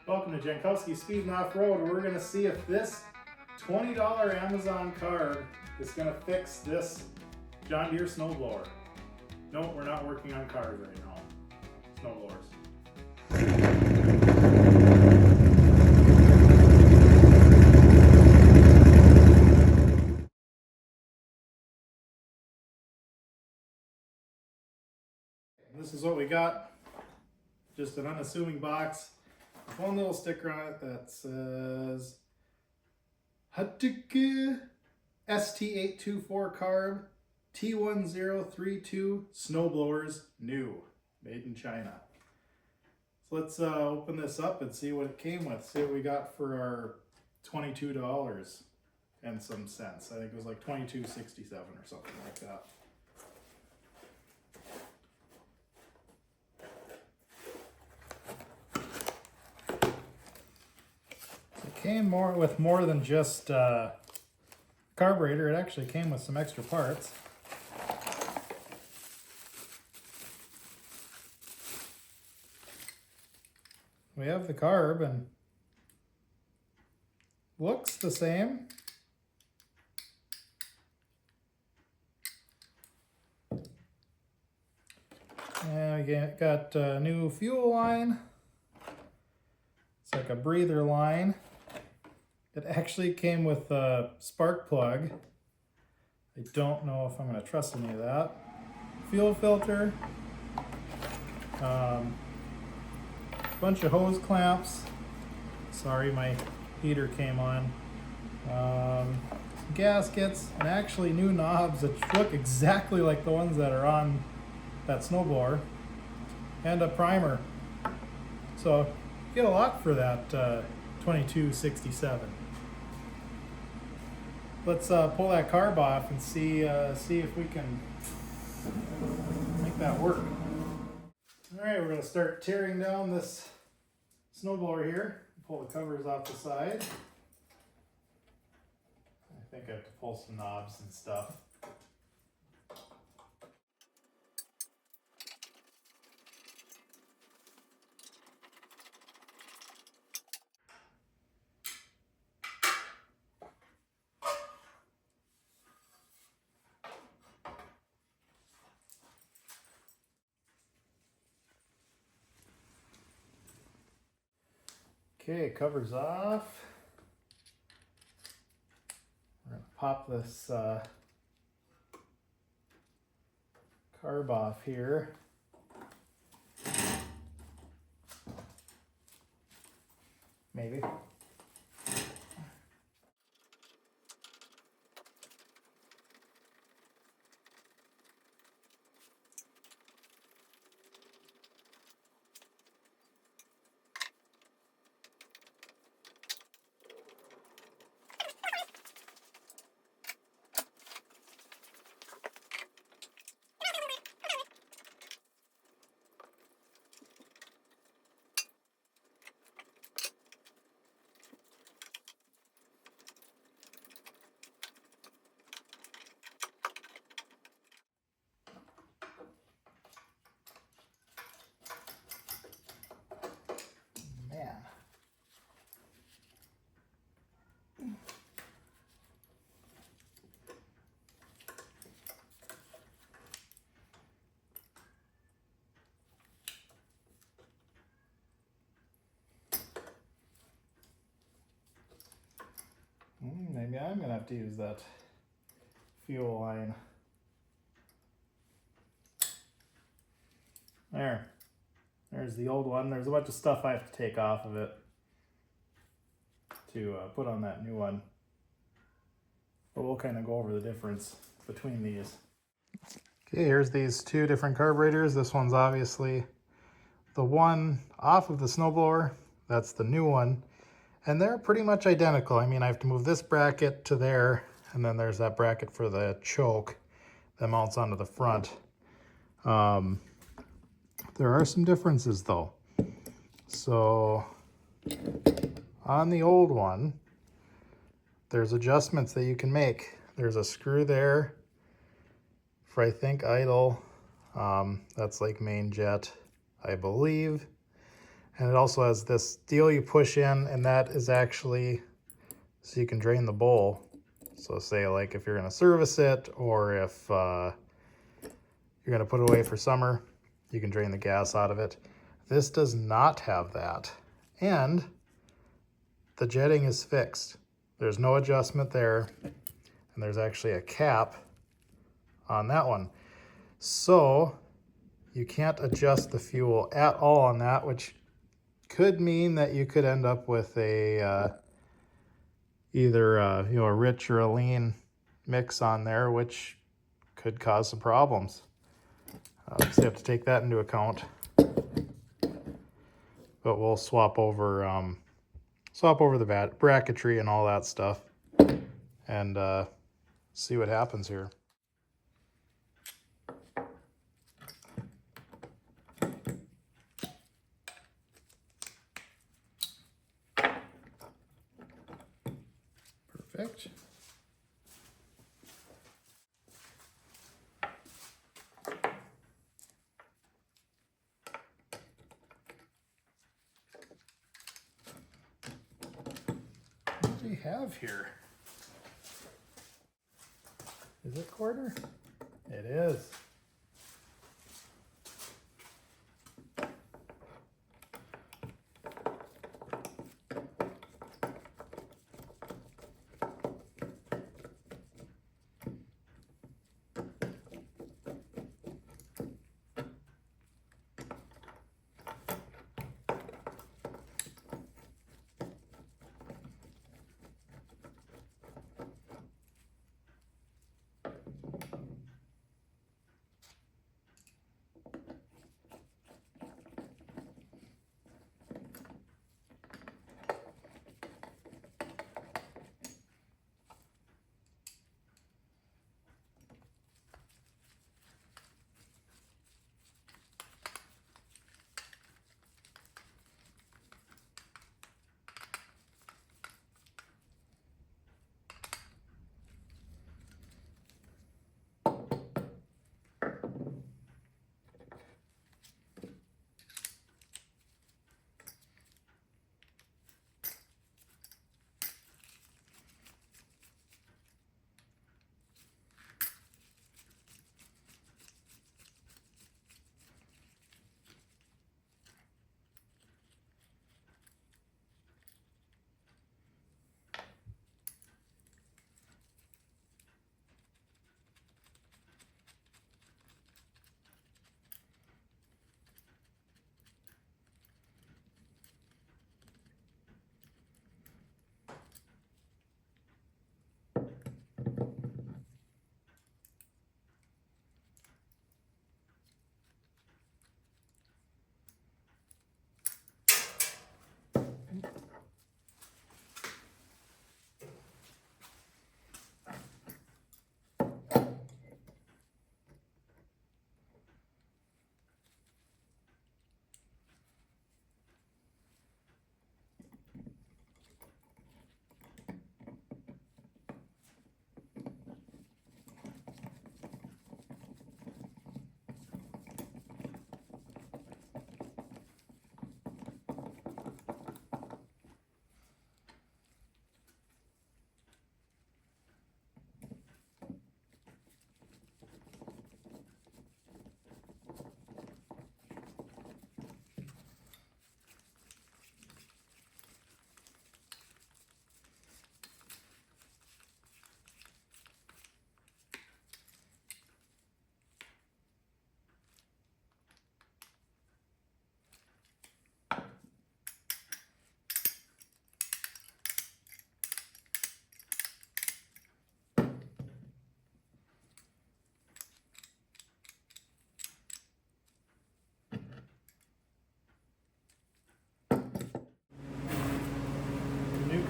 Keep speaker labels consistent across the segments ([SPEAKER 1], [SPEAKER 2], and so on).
[SPEAKER 1] Welcome to Jankowski Speed and Off-Road. We're going to see if this $20 Amazon carb is going to fix this John Deere snowblower. No, we're not working on cars right now. Snowblowers. This is what we got. Just an unassuming box with one little sticker on it that says Hutike ST824 carb T1032 snowblowers new, made in China. So let's open this up and see what it came with. See what we got for our $22 and some cents. I think it was like $22.67 or something like that. Came with more than just carburetor. It actually came with some extra parts. We have the carb and looks the same. And we got a new fuel line. It's like a breather line. It actually came with a spark plug. I don't know if I'm going to trust any of that. Fuel filter. Bunch of hose clamps. Sorry, my heater came on. Some gaskets, and actually new knobs that look exactly like the ones that are on that snowblower. And a primer. So you get a lot for that $22.67. Let's pull that carb off and see if we can make that work. All right, we're going to start tearing down this snowblower here. Pull the covers off the side. I think I have to pull some knobs and stuff. Okay, covers off. We're going to pop this carb off here. Maybe. Maybe I'm going to have to use that fuel line. There's the old one. There's a bunch of stuff I have to take off of it to put on that new one. But we'll kind of go over the difference between these. Okay, here's these two different carburetors. This one's obviously the one off of the snowblower. That's the new one. And they're pretty much identical. I mean, I have to move this bracket to there, and then there's that bracket for the choke that mounts onto the front. There are some differences though. So on the old one, there's adjustments that you can make. There's a screw there for, I think, idle. That's like main jet, I believe. And it also has this deal you push in, and that is actually so you can drain the bowl. So say like if you're gonna service it, or if you're gonna put it away for summer, you can drain the gas out of it. This does not have that. And the jetting is fixed. There's no adjustment there. And there's actually a cap on that one. So you can't adjust the fuel at all on that, which could mean that you could end up with a either a rich or a lean mix on there, which could cause some problems. So you have to take that into account. But we'll swap over the bracketry and all that stuff, and see what happens here. Perfect. What do we have here? Is it quarter? It is.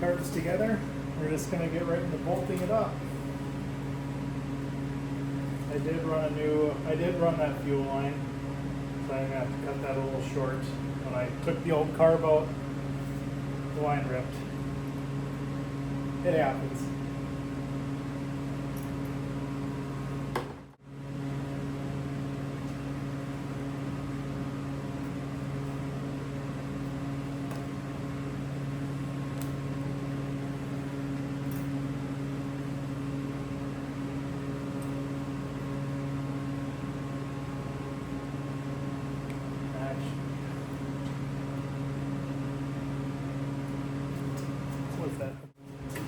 [SPEAKER 1] Cards together. We're just going to get right into bolting it up. I did run that fuel line, so I'm going to have to cut that a little short. When I took the old carb out, the line ripped. It happens.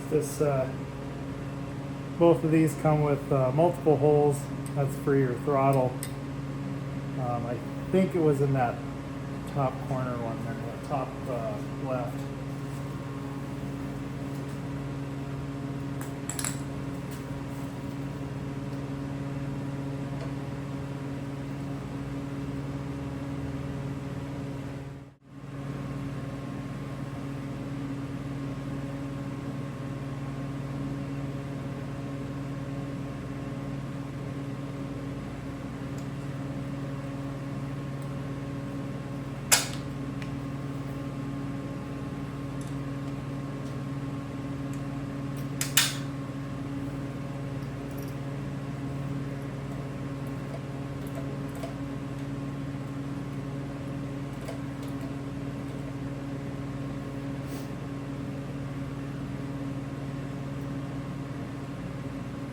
[SPEAKER 1] This both of these come with multiple holes. That's for your throttle. I think it was in that top corner one there, that top left.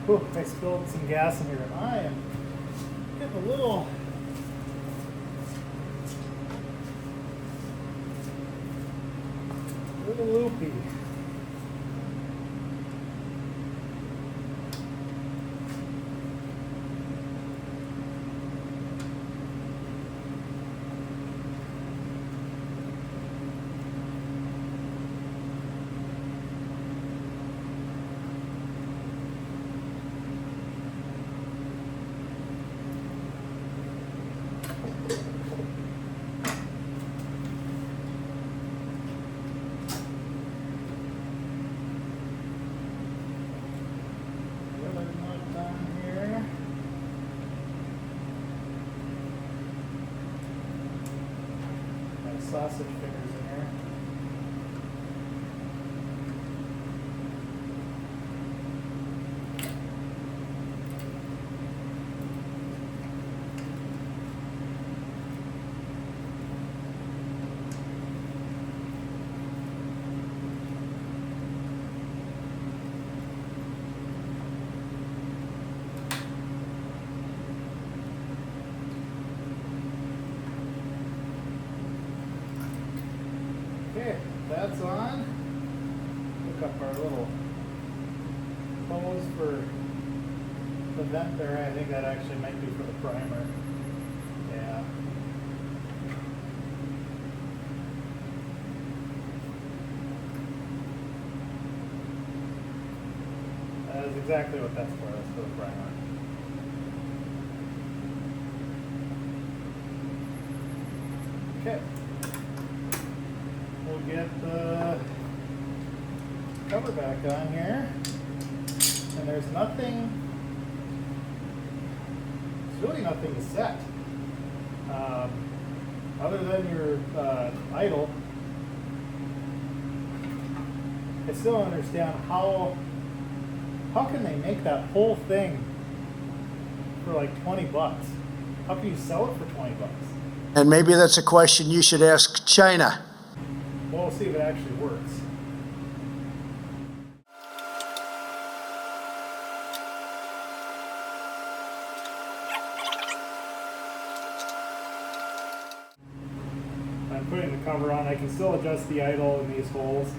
[SPEAKER 1] Whew, I spilled some gas in here and I am getting a little loopy. Sausage fingers in here. Okay, that's on. Look up our little hose for the vent there. I think that actually might be for the primer. Yeah. That is exactly what that's for. That's for the primer. Okay. We'll get the cover back on here, and there's nothing, there's really nothing to set other than your idle. I still don't understand how can they make that whole thing for like 20 bucks? How can you sell it for 20 bucks?
[SPEAKER 2] And maybe that's a question you should ask China.
[SPEAKER 1] Well, we'll see if it actually works. I'm putting the cover on. I can still adjust the idle in these holes.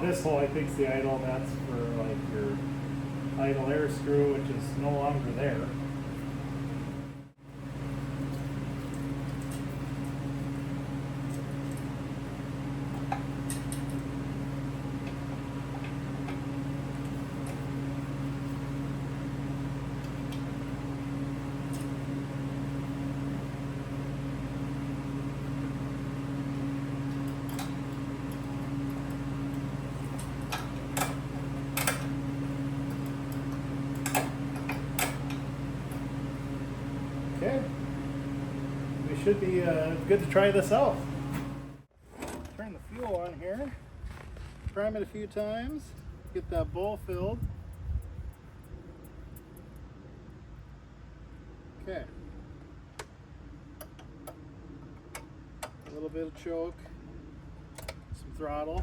[SPEAKER 1] This hole I think is the idle. That's for like your idle air screw, which is no longer there. Okay, we should be good to try this out. Turn the fuel on here, prime it a few times, get that bowl filled. Okay, a little bit of choke, some throttle.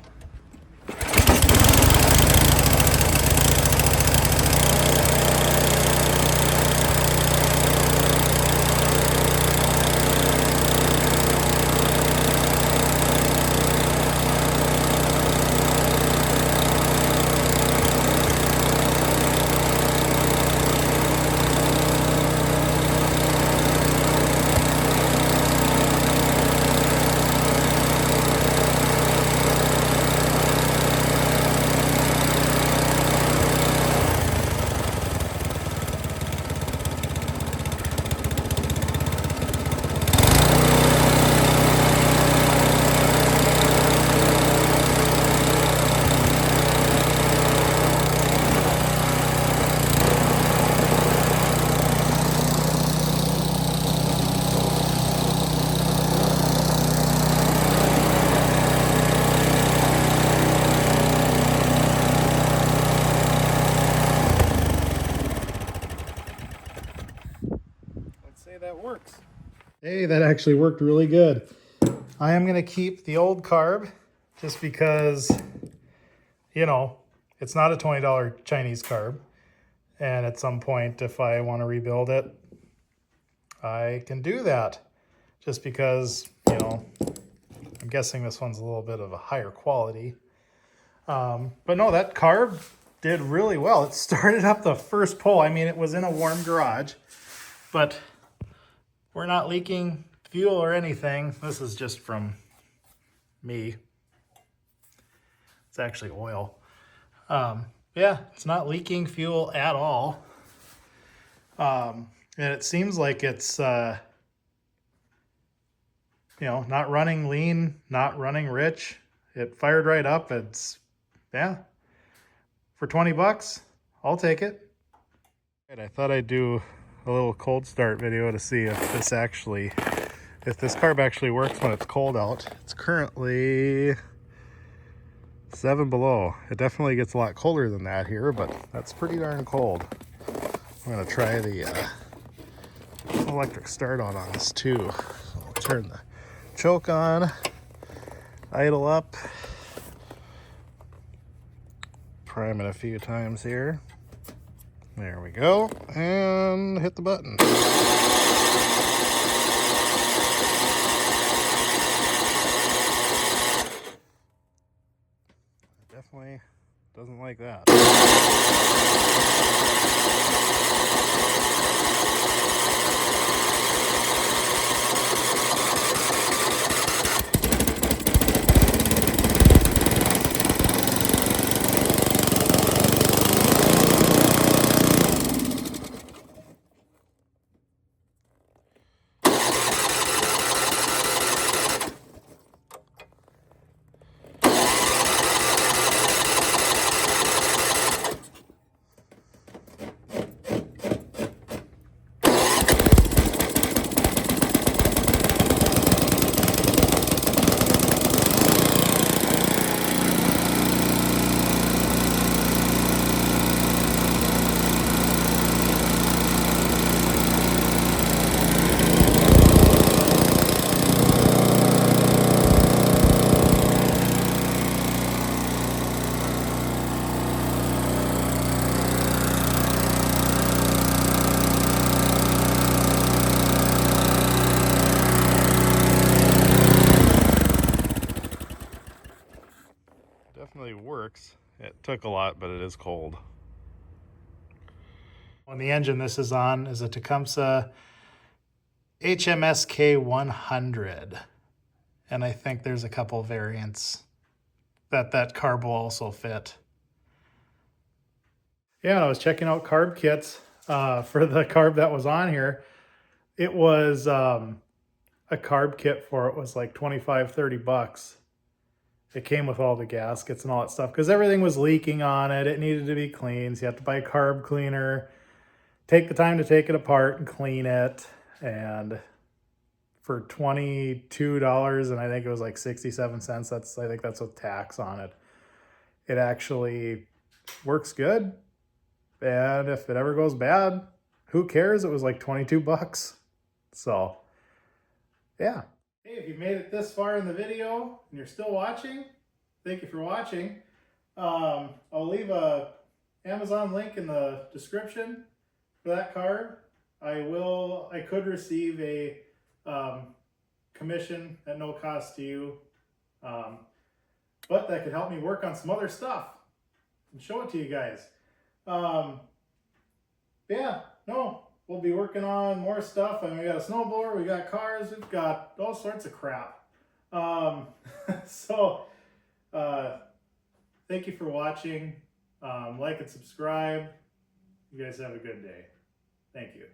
[SPEAKER 1] works. Hey, that actually worked really good. I am going to keep the old carb just because, you know, it's not a $20 Chinese carb. And at some point, if I want to rebuild it, I can do that. Just because, you know, I'm guessing this one's a little bit of a higher quality. But no, that carb did really well. It started up the first pull. I mean, it was in a warm garage, but we're not leaking fuel or anything. This is just from me. It's actually oil. Yeah, it's not leaking fuel at all. And it seems like it's, you know, not running lean, not running rich. It fired right up. It's, yeah, for 20 bucks, I'll take it. I thought I'd do a little cold start video to see if this carb actually works when it's cold out. It's currently 7 below. It definitely gets a lot colder than that here, but that's pretty darn cold. I'm gonna try the electric start on this too. So I'll turn the choke on, idle up, prime it a few times here. There we go, and hit the button. Definitely doesn't like that. Definitely works. It took a lot, but it is cold. On the engine this is on is a Tecumseh HMSK 100. And I think there's a couple variants that carb will also fit. Yeah, I was checking out carb kits for the carb that was on here. It was a carb kit for it was like 25, 30 bucks. It came with all the gaskets and all that stuff because everything was leaking on it. It needed to be cleaned. So you have to buy a carb cleaner, take the time to take it apart and clean it. And for $22, and I think it was like 67 cents, I think that's with tax on it. It actually works good. And if it ever goes bad, who cares? It was like 22 bucks. So, yeah. Hey, if you made it this far in the video and you're still watching, thank you for watching. I'll leave a Amazon link in the description for that card. I could receive a commission at no cost to you, but that could help me work on some other stuff and show it to you guys. Yeah, no, we'll be working on more stuff. I mean, we got a snowblower, we got cars, we've got all sorts of crap. So, thank you for watching. Like and subscribe. You guys have a good day. Thank you.